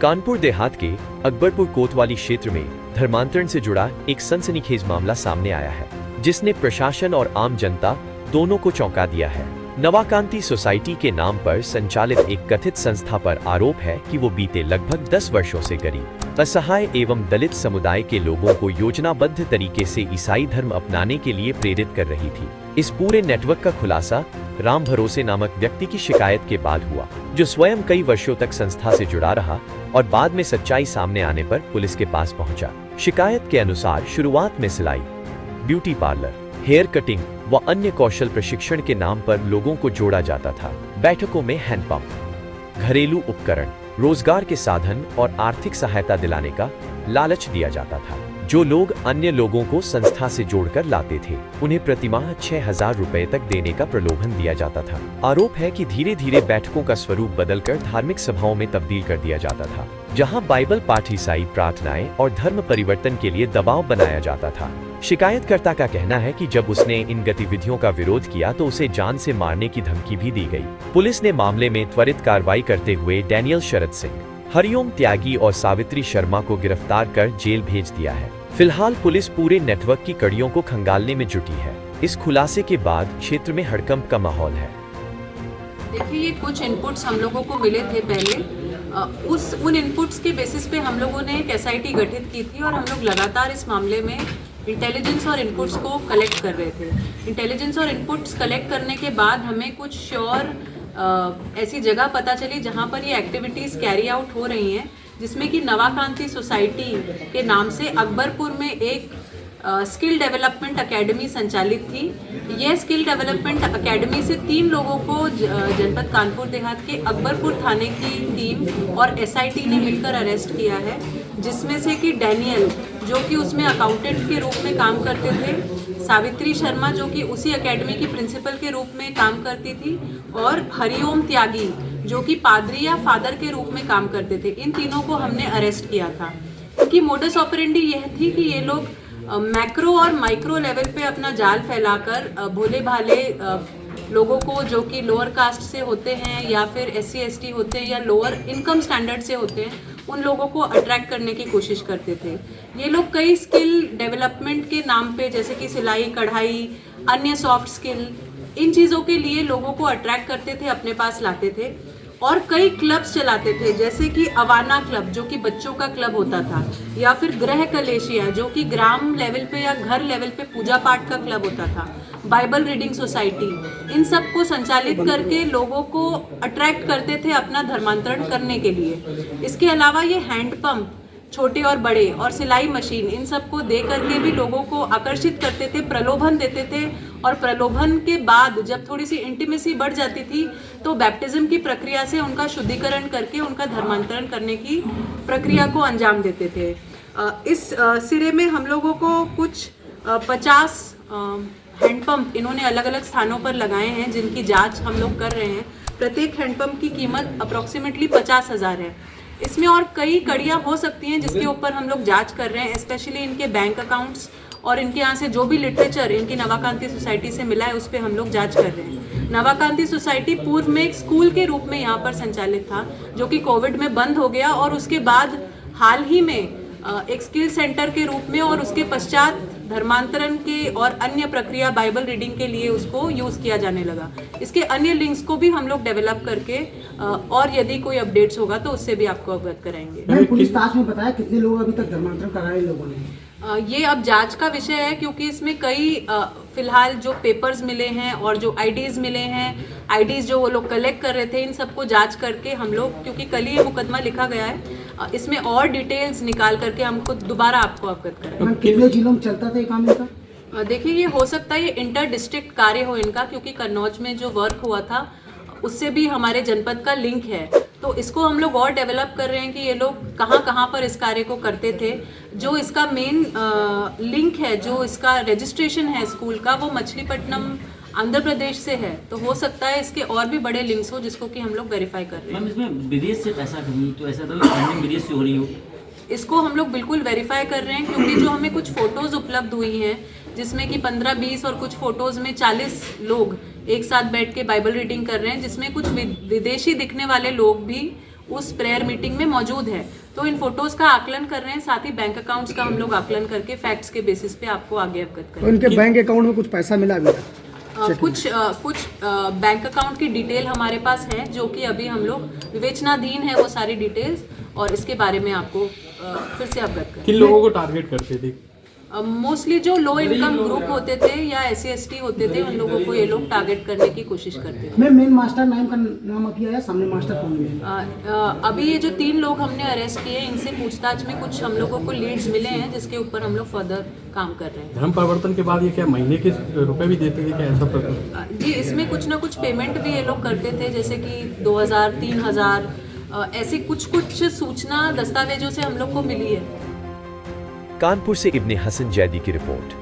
कानपुर देहात के अकबरपुर कोतवाली क्षेत्र में धर्मांतरण से जुड़ा एक सनसनीखेज मामला सामने आया है, जिसने प्रशासन और आम जनता दोनों को चौंका दिया है। नवाकांति सोसाइटी के नाम पर संचालित एक कथित संस्था पर आरोप है कि वो बीते लगभग 10 वर्षों से गरीब, असहाय एवं दलित समुदाय के लोगों को योजनाबद्ध तरीके से ईसाई धर्म अपनाने के लिए प्रेरित कर रही थी। इस पूरे नेटवर्क का खुलासा राम भरोसे नामक व्यक्ति की शिकायत के बाद हुआ, जो स्वयं कई वर्षों तक संस्था से जुड़ा रहा और बाद में सच्चाई सामने आने पर पुलिस के पास पहुंचा। शिकायत के अनुसार शुरुआत में सिलाई, ब्यूटी पार्लर, हेयर कटिंग व अन्य कौशल प्रशिक्षण के नाम पर लोगों को जोड़ा जाता था। बैठकों में हैंडपंप, घरेलू उपकरण, रोजगार के साधन और आर्थिक सहायता दिलाने का लालच दिया जाता था। जो लोग अन्य लोगों को संस्था से जोड़कर लाते थे, उन्हें प्रतिमाह 6,000 रुपए तक देने का प्रलोभन दिया जाता था। आरोप है कि धीरे धीरे बैठकों का स्वरूप बदलकर धार्मिक सभाओं में तब्दील कर दिया जाता था, जहां बाइबल पाठ, ईसाई प्रार्थनाएं और धर्म परिवर्तन के लिए दबाव बनाया जाता था। शिकायतकर्ता का कहना है कि जब उसने इन गतिविधियों का विरोध किया तो उसे जान से मारने की धमकी भी दी गई। पुलिस ने मामले में त्वरित कार्रवाई करते हुए डैनियल शरद सिंह, हरिओम त्यागी और सावित्री शर्मा को गिरफ्तार कर जेल भेज दिया है। फिलहाल पुलिस पूरे नेटवर्क की कड़ियों को खंगालने में जुटी है। इस खुलासे के बाद क्षेत्र में हड़कंप का माहौल है। देखिए, ये कुछ इनपुट्स हम लोगों को मिले थे पहले। उन इनपुट्स के बेसिस पे हम लोगों ने एक एसआईटी गठित की थी और हम लोग लगातार इस मामले में इंटेलिजेंस और इनपुट्स को कलेक्ट कर रहे थे। इंटेलिजेंस और इनपुट्स कलेक्ट करने के बाद हमें कुछ श्योर ऐसी जगह पता चली जहां पर ये एक्टिविटीज़ कैरी आउट हो रही हैं, जिसमें कि नवाकांति सोसाइटी के नाम से अकबरपुर में एक स्किल डेवलपमेंट एकेडमी संचालित थी। यह स्किल डेवलपमेंट एकेडमी से 3 लोगों को जनपद कानपुर देहात के अकबरपुर थाने की टीम और एसआईटी ने मिलकर अरेस्ट किया है, जिसमें से कि डैनियल, जो कि उसमें अकाउंटेंट के रूप में काम करते थे, सावित्री शर्मा, जो कि उसी एकेडमी की प्रिंसिपल के रूप में काम करती थी, और हरिओम त्यागी, जो कि पादरी या फादर के रूप में काम करते थे। इन तीनों को हमने अरेस्ट किया था। इनकी मोडस ऑपरेंडी यह थी कि ये लोग मैक्रो और माइक्रो लेवल पे अपना जाल फैलाकर भोले भाले लोगों को, जो कि लोअर कास्ट से होते हैं या फिर SC ST होते हैं या लोअर इनकम स्टैंडर्ड से होते हैं, उन लोगों को अट्रैक्ट करने की कोशिश करते थे। ये लोग कई स्किल डेवलपमेंट के नाम पे, जैसे कि सिलाई, कढ़ाई, अन्य सॉफ्ट स्किल, इन चीज़ों के लिए लोगों को अट्रैक्ट करते थे, अपने पास लाते थे और कई क्लब्स चलाते थे, जैसे कि अवाना क्लब, जो कि बच्चों का क्लब होता था, या फिर ग्रह कलेशिया, जो कि ग्राम लेवल पे या घर लेवल पे पूजा पाठ का क्लब होता था, बाइबल रीडिंग सोसाइटी, इन सब को संचालित करके लोगों को अट्रैक्ट करते थे अपना धर्मांतरण करने के लिए। इसके अलावा ये हैंडपंप, छोटे और बड़े, और सिलाई मशीन, इन सब को दे करके भी लोगों को आकर्षित करते थे, प्रलोभन देते थे, और प्रलोभन के बाद जब थोड़ी सी इंटीमेसी बढ़ जाती थी तो बैप्टिज्म की प्रक्रिया से उनका शुद्धिकरण करके उनका धर्मांतरण करने की प्रक्रिया को अंजाम देते थे। इस सिरे में हम लोगों को कुछ 50 हैंडपंप इन्होंने अलग अलग स्थानों पर लगाए हैं, जिनकी जांच हम लोग कर रहे हैं। प्रत्येक हैंडपंप की कीमत अप्रॉक्सीमेटली 50,000 है। इसमें और कई कड़ियाँ हो सकती हैं जिसके ऊपर हम लोग जांच कर रहे हैं, स्पेशली इनके बैंक अकाउंट्स और इनके यहाँ से जो भी लिटरेचर इनकी नवाकांति सोसाइटी से मिला है, उस पर हम लोग जांच कर रहे हैं। नवाकांति सोसाइटी पूर्व में एक स्कूल के रूप में यहाँ पर संचालित था, जो कि कोविड में बंद हो गया, और उसके बाद हाल ही में एक स्किल सेंटर के रूप में, और उसके पश्चात धर्मांतरण के और अन्य प्रक्रिया बाइबल रीडिंग के लिए उसको यूज़ किया जाने लगा। इसके अन्य लिंक्स को भी हम लोग डेवलप करके और यदि कोई अपडेट्स होगा तो उससे भी आपको अवगत कराएंगे। पुलिस ताश में बताया कितने लोग अभी तक धर्मांतरण कराए लोगों ने? ये अब जांच का विषय है, क्योंकि इसमें कई फिलहाल जो पेपर्स मिले हैं और जो आईडीज़ मिले हैं, आईडीज़ जो वो लोग कलेक्ट कर रहे थे, इन सबको जांच करके हम लोग, क्योंकि कल ही ये मुकदमा लिखा गया है, इसमें और डिटेल्स निकाल करके हमको दोबारा आपको अवगत करें। कितने जिलों में चलता था ये काम इनका? देखिए, ये हो सकता है ये इंटर डिस्ट्रिक्ट कार्य हो इनका, क्योंकि कन्नौज में जो वर्क हुआ था उससे भी हमारे जनपद का लिंक है। तो इसको हम लोग और डेवलप कर रहे हैं कि ये लोग कहाँ कहाँ पर इस कार्य को करते थे। जो इसका मेन लिंक है, जो इसका रजिस्ट्रेशन है स्कूल का, वो मछलीपट्टनम आंध्र प्रदेश से है। तो हो सकता है इसके और भी बड़े लिंक्स हो, जिसको कि हम लोग वेरीफाई कर रहे हैं। मैम, इसमें विदेश से पैसा कहीं तो ऐसा तो फंडिंग विदेश से हो रही हो? इसको हम लोग बिल्कुल वेरीफाई कर रहे हैं, क्योंकि जो हमें कुछ फ़ोटोज़ उपलब्ध हुई हैं, जिसमें कि 15-20 और कुछ फ़ोटोज़ में 40 लोग एक साथ बैठ के बाइबल रीडिंग कर रहे हैं, जिसमें कुछ विदेशी दिखने वाले लोग भी उस प्रेयर मीटिंग में मौजूद है। तो इन फोटोज का आकलन कर रहे हैं, साथ ही बैंक अकाउंट्स का हम लोग आकलन करके फैक्ट्स के बेसिस पे आपको आगे अवगत तो करें। इनके बैंक अकाउंट में कुछ पैसा मिला अभी तक? कुछ बैंक अकाउंट की डिटेल हमारे पास है, जो कि अभी हम लोग विवेचनाधीन है वो सारी डिटेल्स, और इसके बारे में आपको फिर से अवगत करें। किन लोगों को टारगेट करते थे? मोस्टली जो लो इनकम ग्रुप होते थे या SC/ST होते थे, उन लोगों को ये लोग टारगेट करने की कोशिश करते थे। मैं मेन मास्टर नाम का नाम अभी आया सामने, मास्टर कौन है? अभी ये जो 3 लोग हमने अरेस्ट किए, इनसे पूछताछ में कुछ हम लोगों को लीड्स मिले हैं, जिसके ऊपर हम लोग फर्दर काम कर रहे हैं। धर्म परिवर्तन के बाद ये क्या महीने के रुपए भी देते थे, क्या ऐसा प्रकार? जी, इसमें कुछ ना कुछ पेमेंट भी ये लोग करते थे, जैसे कि 2000, 3000 ऐसी कुछ सूचना दस्तावेजों से हम लोग को मिली है। कानपुर से इब्ने हसन जैदी की रिपोर्ट।